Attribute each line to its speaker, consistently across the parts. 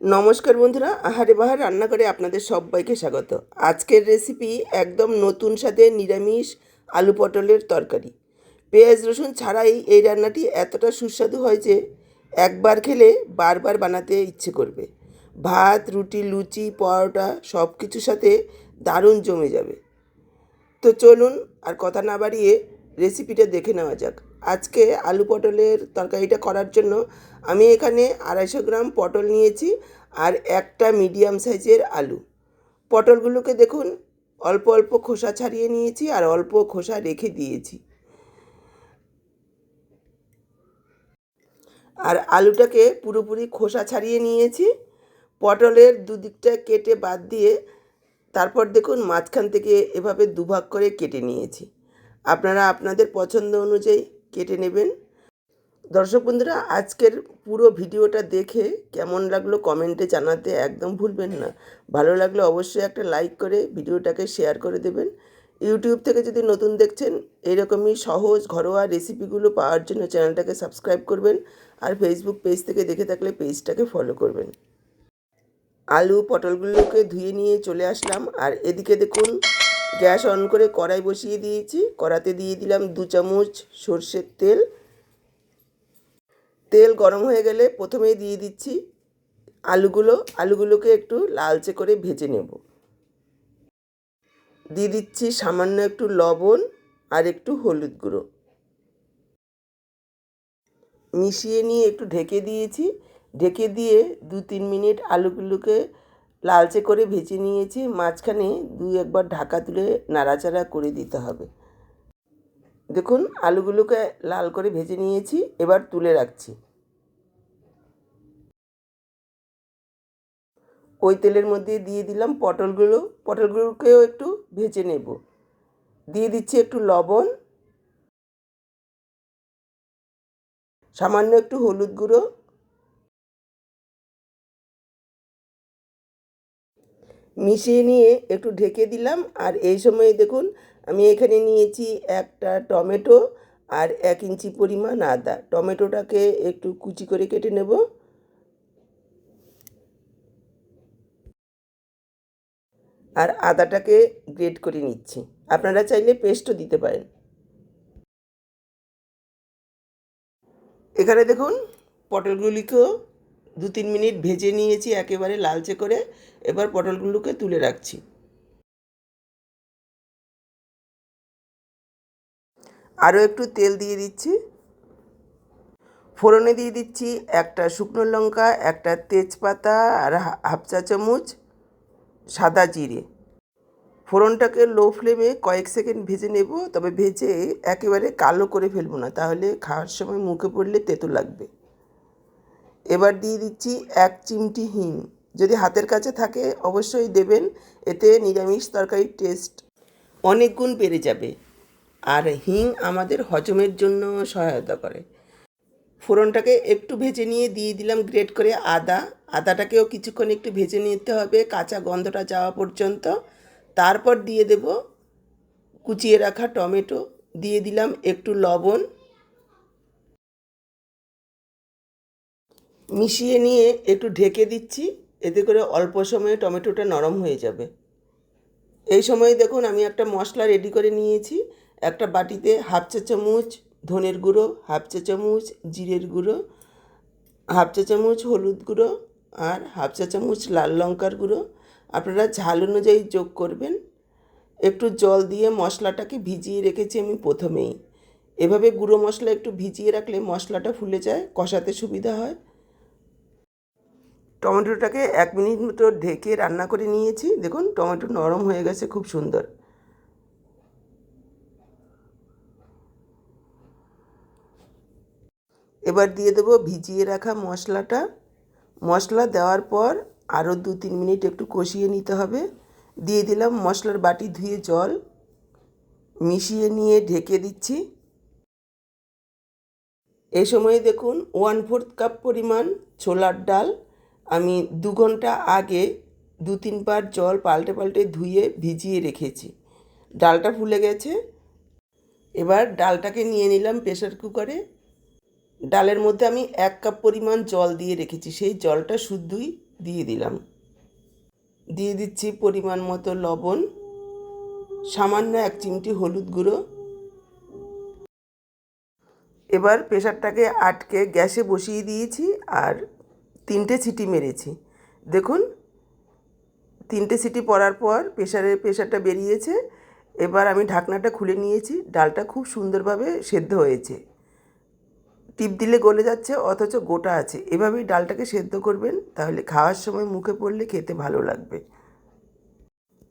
Speaker 1: নমস্কার বন্ধুরা, আহারে বাহার রান্নাঘরে আপনাদের সবাইকে স্বাগত। আজকের রেসিপি একদম নতুন স্বাদের নিরামিষ আলু পটলের তরকারি। পেঁয়াজ রসুন ছাড়াই এই রান্নাটি এতটা সুস্বাদু হয় যে একবার খেলে বারবার বানাতে ইচ্ছে করবে। ভাত, রুটি, লুচি, পরোটা সব কিছুর সাথে দারুণ জমে যাবে। তো চলুন আর কথা না বাড়িয়ে রেসিপিটা দেখে নেওয়া যাক। আজকে আলু পটলের তরকারিটা করার জন্য আমি এখানে 250 গ্রাম পটল নিয়েছি আর একটা মিডিয়াম সাইজের আলু। পটলগুলোকে দেখুন, অল্প অল্প খোসা ছাড়িয়ে নিয়েছি আর অল্প খোসা রেখে দিয়েছি। আর আলুটাকে পুরোপুরি খোসা ছাড়িয়ে নিয়েছি। পটলের দুদিকটা কেটে বাদ দিয়ে তারপর দেখুন মাঝখান থেকে এভাবে দুভাগ করে কেটে নিয়েছি। আপনারা আপনাদের পছন্দ অনুযায়ী কেটে নেবেন। দর্শক বন্ধুরা, আজকের পুরো ভিডিওটা দেখে কেমন লাগলো কমেন্টে জানাতে একদম ভুলবেন না। ভালো লাগলে অবশ্যই একটা লাইক করে ভিডিওটাকে শেয়ার করে দেবেন। ইউটিউব থেকে যদি নতুন দেখছেন, এরকমই সহজ ঘরোয়া রেসিপিগুলো পাওয়ার জন্য চ্যানেলটাকে সাবস্ক্রাইব করবেন। আর ফেসবুক পেজ থেকে দেখে থাকলে পেজটাকে ফলো করবেন। আলু পটলগুলোকে ধুয়ে নিয়ে চলে আসলাম। আর এদিকে দেখুন, গ্যাস অন করে কড়াই বসিয়ে দিয়েছি। কড়াতে দিয়ে দিলাম 2 চামচ সর্ষের তেল। তেল গরম হয়ে গেলে প্রথমেই দিয়ে দিচ্ছি আলুগুলোকে একটু লালচে করে ভেজে নেব। দিয়ে দিচ্ছি সামান্য একটু লবণ আর একটু হলুদ গুঁড়ো মিশিয়ে নিয়ে একটু ঢেকে দিয়েছি। ঢেকে দিয়ে 2-3 মিনিট আলুগুলোকে লালচে করে ভেজে নিয়েছি। মাঝখানে 2-1 বার ঢাকা তুলে নাড়াচাড়া করে দিতে হবে। দেখুন, আলুগুলোকে লাল করে ভেজে নিয়েছি, এবার তুলে রাখছি। ওই তেলের মধ্যে দিয়ে দিলাম পটলগুলোকেও একটু ভেজে নেব। দিয়ে দিচ্ছি একটু লবণ, সামান্য একটু হলুদ গুঁড়ো, মিশিয়ে নিয়ে একটু ঢেকে দিলাম। আর এই সময় দেখুন, আমি এখানে নিয়েছি একটা টমেটো আর 1 ইঞ্চি পরিমাণ আদা। টমেটোটাকে একটু কুচি করে কেটে নেব। আর আদাটাকে গ্রেট করে নিচ্ছি। আপনারা চাইলে পেস্টও দিতে পারেন। এখানে দেখুন, পটলগুলিকেও 2-3 মিনিট ভেজে নিয়েছি একেবারে লালচে করে। এবার পটলগুলোকে তুলে রাখছি। আরও একটু তেল দিয়ে দিচ্ছি। ফোড়নে দিয়ে দিচ্ছি একটা শুকনো লঙ্কা, একটা তেজপাতা আর হাফ চা চামচ সাদা জিরে। ফোড়নটাকে লো ফ্লেমে কয়েক সেকেন্ড ভেজে নেব, তবে ভেজে একেবারে কালো করে ফেলবো না, তাহলে খাওয়ার সময় মুখে পড়লে তেতো লাগবে। এবার দিয়ে দিচ্ছি 1 চিমটি হিং। যদি হাতের কাছে থাকে অবশ্যই দেবেন, এতে নিরামিষ তরকারির টেস্ট অনেক গুণ বেড়ে যাবে। আর হিং আমাদের হজমের জন্য সহায়তা করে। ফোড়নটাকে একটু ভেজে নিয়ে দিয়ে দিলাম গ্রেট করে আদাটাকেও কিছুক্ষণ একটু ভেজে নিতে হবে কাঁচা গন্ধটা যাওয়া পর্যন্ত। তারপর দিয়ে দেব কুচিয়ে রাখা টমেটো, দিয়ে দিলাম একটু লবণ, মিশিয়ে নিয়ে একটু ঢেকে দিচ্ছি। এতে করে অল্প সময়ে টমেটোটা নরম হয়ে যাবে। এই সময় দেখুন, আমি একটা মশলা রেডি করে নিয়েছি। একটা বাটিতে হাফ চা চামচ ধনের গুঁড়ো, হাফ চা চামচ জিরের গুঁড়ো, হাফ চা চামচ হলুদ গুঁড়ো আর হাফ চা চামচ লাল লঙ্কার গুঁড়ো। আপনারা ঝাল অনুযায়ী যোগ করবেন। একটু জল দিয়ে মশলাটাকে ভিজিয়ে রেখেছি আমি প্রথমেই। এভাবে গুঁড়ো মশলা একটু ভিজিয়ে রাখলে মশলাটা ফুলে যায়, কষাতে সুবিধা হয়। টমেটোটাকে 1 মিনিট মতো ঢেকে রান্না করে নিয়েছি। দেখুন, টমেটো নরম হয়ে গেছে খুব সুন্দর। এবার দিয়ে দেবো ভিজিয়ে রাখা মশলাটা। মশলা দেওয়ার পর আরও 2-3 মিনিট একটু কষিয়ে নিতে হবে। দিয়ে দিলাম মশলার বাটি ধুয়ে জল, মিশিয়ে নিয়ে ঢেকে দিচ্ছি। এই সময়ে দেখুন 1/4 কাপ পরিমাণ ছোলার ডাল আমি 2 ঘন্টা আগে 2-3 বার জল পাল্টে পাল্টে ধুয়ে ভিজিয়ে রেখেছি। ডালটা ফুলে গেছে। এবার ডালটাকে নিয়ে নিলাম প্রেসার কুকারে। ডালের মধ্যে আমি 1 কাপ পরিমাণ জল দিয়ে রেখেছি, সেই জলটা শুদ্ধই দিয়ে দিলাম। দিয়ে দিচ্ছি পরিমাণ মতো লবণ, সামান্য 1 চিমটি হলুদ গুঁড়ো। এবার প্রেসারটাকে আটকে গ্যাসে বসিয়ে দিয়েছি আর 3টে সিটি মেরেছি। দেখুন 3টে সিটি পড়ার পর প্রেসারটা বেরিয়েছে। এবার আমি ঢাকনাটা খুলে নিয়েছি। ডালটা খুব সুন্দরভাবে সেদ্ধ হয়েছে, টিপ দিলে গলে যাচ্ছে অথচ গোটা আছে। এভাবেই ডালটাকে সেদ্ধ করবেন, তাহলে খাওয়ার সময় মুখে পড়লে খেতে ভালো লাগবে।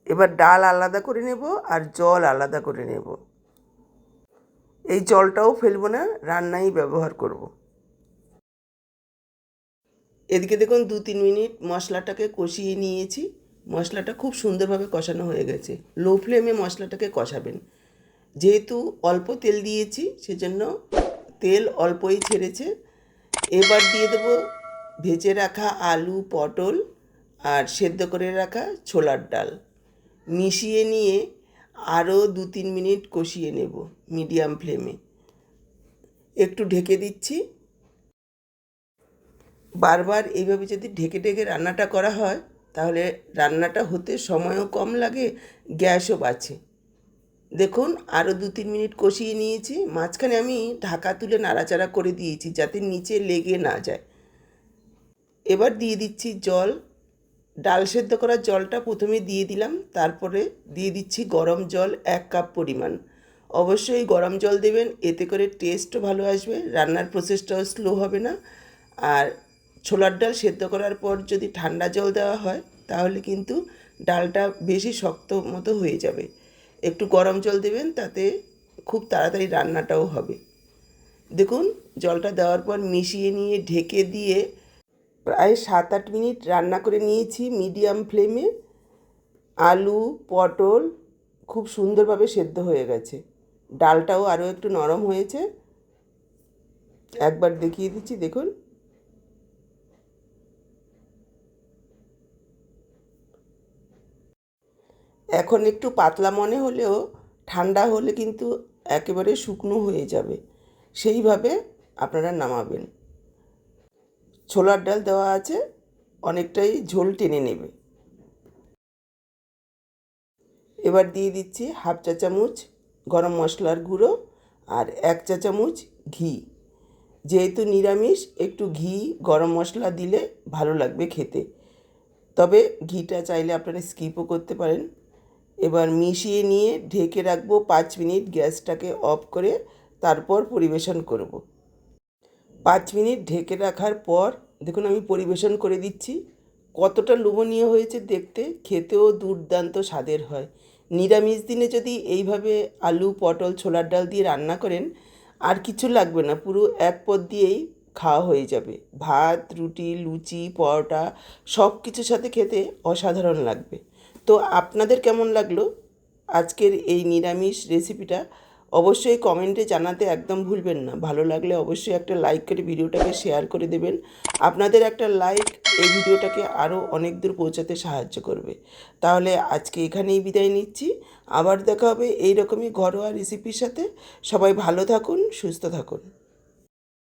Speaker 1: এবার ডাল আলাদা করে নেব আর জল আলাদা করে নেব। এই জলটাও ফেলবো না, রান্নায় ব্যবহার করব। এদিকে দেখুন 2-3 মিনিট মশলাটাকে কষিয়ে নিয়েছি। মশলাটা খুব সুন্দরভাবে কষানো হয়ে গেছে। লো ফ্লেমে মশলাটাকে কষাবেন। যেহেতু অল্প তেল দিয়েছি সেজন্য তেল অল্পই ছেড়েছে। এবার দিয়ে দেবো ভেজে রাখা আলু, পটল আর সেদ্ধ করে রাখা ছোলার ডাল। মিশিয়ে নিয়ে আরও 2-3 মিনিট কষিয়ে নেব মিডিয়াম ফ্লেমে। একটু ঢেকে দিচ্ছি। বারবার এইভাবে যদি ঢেকে ঢেকে রান্নাটা করা হয় তাহলে রান্নাটা হতে সময়ও কম লাগে, গ্যাসও বাঁচে। দেখুন আরও 2-3 মিনিট কষিয়ে নিয়েছি। মাঝখানে আমি ঢাকা তুলে নাড়াচাড়া করে দিয়েছি যাতে নিচে লেগে না যায়। এবার দিয়ে দিচ্ছি জল। ডাল সেদ্ধ করার জলটা প্রথমে দিয়ে দিলাম, তারপরে দিয়ে দিচ্ছি গরম জল 1 কাপ পরিমাণ। অবশ্যই গরম জল দেবেন, এতে করে টেস্টও ভালো আসবে, রান্নার প্রসেসটাও স্লো হবে না। আর ছোলার ডাল সেদ্ধ করার পর যদি ঠান্ডা জল দেওয়া হয় তাহলে কিন্তু ডালটা বেশি শক্ত মতো হয়ে যাবে। একটু গরম জল দেবেন, তাতে খুব তাড়াতাড়ি রান্নাটাও হবে। দেখুন জলটা দেওয়ার পর মিশিয়ে নিয়ে ঢেকে দিয়ে প্রায় 7-8 মিনিট রান্না করে নিয়েছি মিডিয়াম ফ্লেমে। আলু, পটল খুব সুন্দরভাবে সেদ্ধ হয়ে গেছে। ডালটাও আরও একটু নরম হয়েছে। একবার দেখিয়ে দিচ্ছি, দেখুন। এখন একটু পাতলা মনে হলেও ঠান্ডা হলে কিন্তু একেবারে শুকনো হয়ে যাবে। সেইভাবে আপনারা নামাবেন। ছোলার ডাল দেওয়া আছে, অনেকটাই ঝোল টেনে নেবে। এবার দিয়ে দিচ্ছি 1/2 চা চামচ গরম মশলার গুঁড়ো আর 1 চা চামচ ঘি। যেহেতু নিরামিষ একটু ঘি গরম মশলা দিলে ভালো লাগবে খেতে, তবে ঘিটা চাইলে আপনারা স্কিপও করতে পারেন। এবার মিশিয়ে নিয়ে ঢেকে রাখবো 5 মিনিট, গ্যাসটাকে অফ করে তারপর পরিবেশন করব। 5 মিনিট ঢেকে রাখার পর দেখুন আমি পরিবেশন করে দিচ্ছি। কতটা লোভনীয় হয়েছে দেখতে, খেতেও দুর্দান্ত স্বাদের হয়। নিরামিষ দিনে যদি এইভাবে আলু, পটল, ছোলার ডাল দিয়ে রান্না করেন আর কিছু লাগবে না, পুরো এক পদ দিয়েই খাওয়া হয়ে যাবে। ভাত, রুটি, লুচি, পরোটা সব কিছুর সাথে খেতে অসাধারণ লাগবে। তো আপনাদের কেমন লাগলো আজকের এই নিরামিষ রেসিপিটা অবশ্যই কমেন্টে জানাতে একদম ভুলবেন না। ভালো লাগলে অবশ্যই একটা লাইক করে ভিডিওটাকে শেয়ার করে দেবেন। আপনাদের একটা লাইক এই ভিডিওটাকে আরও অনেক দূর পৌঁছাতে সাহায্য করবে। তাহলে আজকে এখানেই বিদায় নিচ্ছি। আবার দেখা হবে এই রকমই ঘরোয়া রেসিপির সাথে। সবাই ভালো থাকুন, সুস্থ থাকুন।